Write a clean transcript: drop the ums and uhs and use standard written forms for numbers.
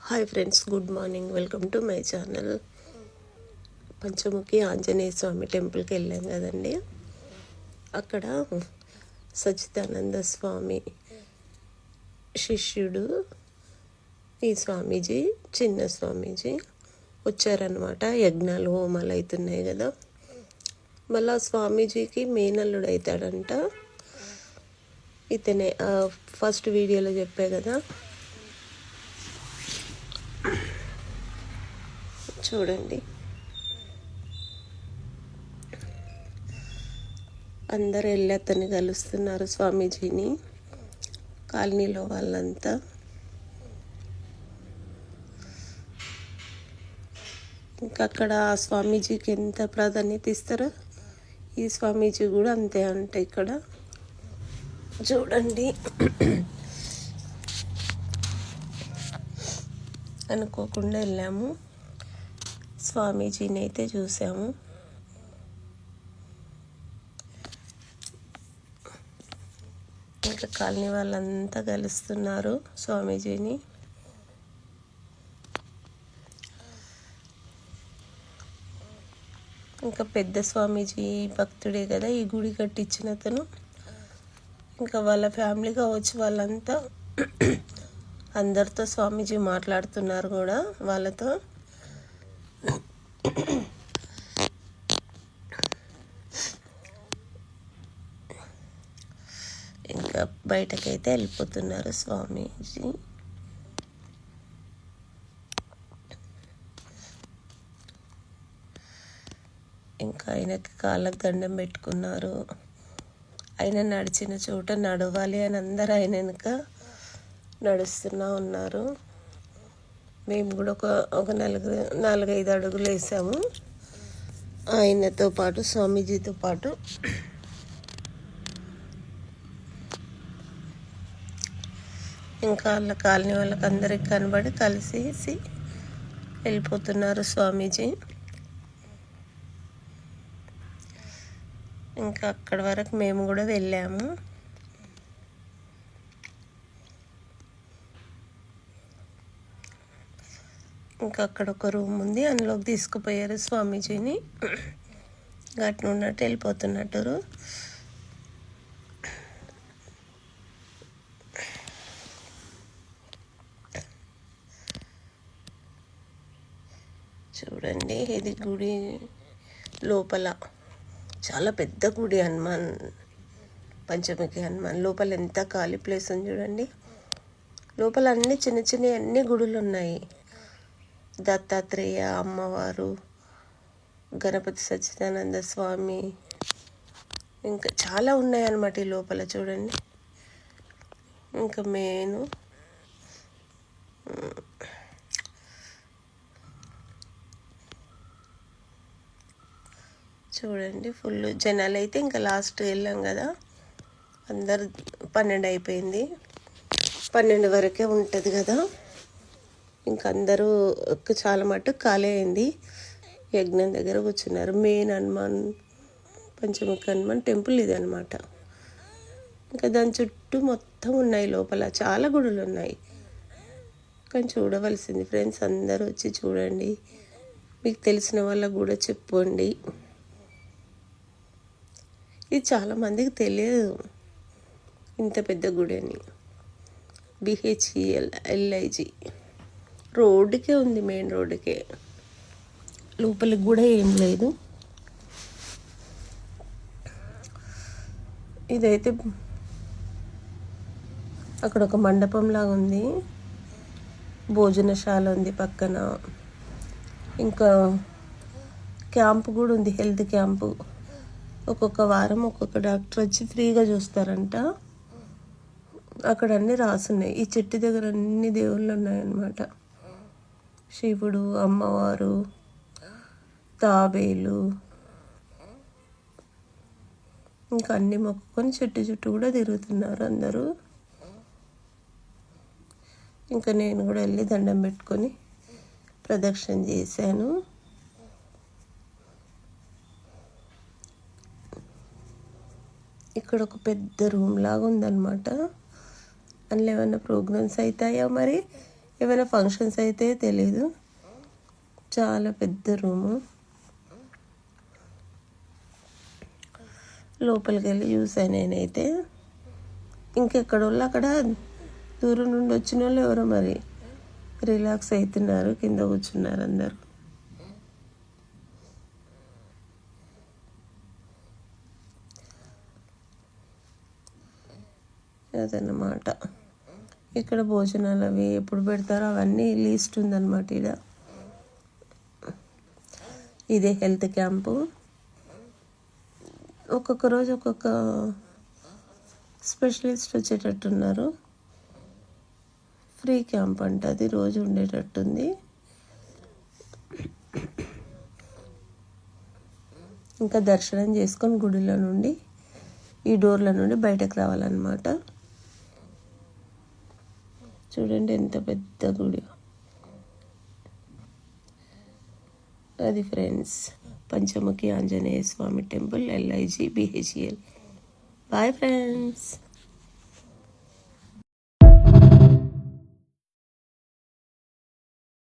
Hi friends, good morning. Welcome to my channel. Panchamukhi Anjaneya Swamy టెంపుల్కి వెళ్ళాం కదండి. అక్కడ సచ్చిదానంద స్వామి శిష్యుడు ఈ స్వామీజీ, చిన్న స్వామీజీ వచ్చారనమాట. యజ్ఞాలు హోమాలు అవుతున్నాయి కదా. మళ్ళా స్వామీజీకి మేనల్లుడు అవుతాడంట. ఇతనే ఫస్ట్ వీడియోలో చెప్పే కదా. చూడండి, అందరు వెళ్ళి అతన్ని కలుస్తున్నారు, స్వామీజీని. కాలనీలో వాళ్ళంతా ఇంకా అక్కడ ఆ స్వామీజీకి ఎంత ప్రాధాన్యత ఇస్తారో ఈ స్వామీజీ కూడా అంతే అంట. ఇక్కడ చూడండి, అనుకోకుండా వెళ్ళాము, స్వామీజీని అయితే చూసాము. ఇంకా కాలనీ వాళ్ళంతా కలుస్తున్నారు స్వామీజీని. ఇంకా పెద్ద స్వామీజీ భక్తుడే కదా, ఈ గుడి కట్టించిన అతను. ఇంకా వాళ్ళ ఫ్యామిలీ కావచ్చు, వాళ్ళంతా అందరితో స్వామీజీ మాట్లాడుతున్నారు కూడా వాళ్ళతో. ఇంకా బయటకైతే వెళ్ళిపోతున్నారు స్వామీజీ. ఇంకా ఆయనకి కాళ్ళకు దండం పెట్టుకున్నారు. ఆయన నడిచిన చోట నడవాలి అని అందరూ ఆయన వెనుక నడుస్తూనే ఉన్నారు. మేము కూడా ఒక 4-5 అడుగులు వేసాము ఆయనతో పాటు, స్వామీజీతో పాటు. ఇంకా వాళ్ళ కాలనీ వాళ్ళకి అందరికి కనబడి కలిసేసి వెళ్ళిపోతున్నారు స్వామీజీ. ఇంకా అక్కడి వరకు మేము కూడా వెళ్ళాము. ఇంకా అక్కడ ఒక రూమ్ ఉంది, అందులోకి తీసుకుపోయారు స్వామీజీని. గట్టిన ఉన్నట్టు వెళ్ళిపోతున్నట్టు. చూడండి, ఇది గుడి లోపల చాలా పెద్ద గుడి. హనుమాన్, పంచముఖి హనుమాన్ లోపల ఎంత ఖాళీ ప్లేస్ ఉంది చూడండి. లోపల అన్ని చిన్న చిన్న అన్ని గుడులు ఉన్నాయి. దత్తాత్రేయ, అమ్మవారు, గణపతి సచ్చిదానంద స్వామి, ఇంకా చాలా ఉన్నాయి అన్నమాట ఈ లోపల. చూడండి, ఇంకా మెయిన్ చూడండి, ఫుల్ జనాలు. అయితే ఇంకా లాస్ట్ వెళ్ళాం కదా, అందరు 12 అయిపోయింది. 12 వరకే ఉంటుంది కదా. ఇంకా అందరూ చాలా మటుకు ఖాళీ అయింది. యజ్ఞం దగ్గర కూర్చున్నారు. మెయిన్ హనుమాన్, పంచముఖి హనుమాన్ టెంపుల్ ఇది అనమాట. ఇంకా దాని చుట్టూ మొత్తం ఉన్నాయి, లోపల చాలా గుడులు ఉన్నాయి. కానీ చూడవలసింది ఫ్రెండ్స్, అందరూ వచ్చి చూడండి. మీకు తెలిసిన వాళ్ళకు కూడా చెప్పండి. ఇది చాలామందికి తెలియదు ఇంత పెద్ద గుడి అని. BHELLIG రోడ్డుకే ఉంది, మెయిన్ రోడ్డుకే, లోపలికి కూడా ఏం లేదు. ఇదైతే అక్కడ ఒక మండపం లాగా ఉంది, భోజనశాల ఉంది పక్కన. ఇంకా క్యాంపు కూడా ఉంది, హెల్త్ క్యాంపు. ఒక్కొక్క వారం ఒక్కొక్క డాక్టర్ వచ్చి ఫ్రీగా చూస్తారంట. అక్కడ అన్నీ రాసున్నాయి. ఈ చెట్టు దగ్గర అన్ని దేవుళ్ళు ఉన్నాయన్నమాట. శివుడు, అమ్మవారు, తాబేలు, ఇంకా అన్ని మొక్కుకొని చెట్టు చుట్టూ కూడా తిరుగుతున్నారు అందరూ. ఇంకా నేను కూడా వెళ్ళి దండం పెట్టుకొని ప్రదక్షిణ చేశాను. ఇక్కడ ఒక పెద్ద రూమ్ లాగా ఉందన్నమాట. అందులో ఏమైనా ప్రోగ్రామ్స్ అవుతాయో మరి ఏమైనా ఫంక్షన్స్ అయితే తెలీదు. చాలా పెద్ద రూము. లోపలికి వెళ్ళి చూసాను నేనైతే. ఇంకెక్కడ వాళ్ళు అక్కడ దూరం నుండి వచ్చిన వాళ్ళు ఎవరో మరి రిలాక్స్ అవుతున్నారు, కింద కూర్చున్నారు అందరు. అదన్నమాట. ఇక్కడ భోజనాలు అవి ఎప్పుడు పెడతారో అవన్నీ లిస్ట్ ఉందన్నమాట. ఇదే హెల్త్ క్యాంపు. ఒక్కొక్క రోజు ఒక్కొక్క స్పెషలిస్ట్ వచ్చేటట్టున్నారు. ఫ్రీ క్యాంప్ అంట, అది రోజు ఉండేటట్టుంది. ఇంకా దర్శనం చేసుకొని గుడిలో నుండి ఈ డోర్ల నుండి బయటకు రావాలన్నమాట. చూడండి ఎంత పెద్ద గుడి. అది friends, Panchamukhi Anjaneya Swamy temple, LIG BHEL. Bye friends.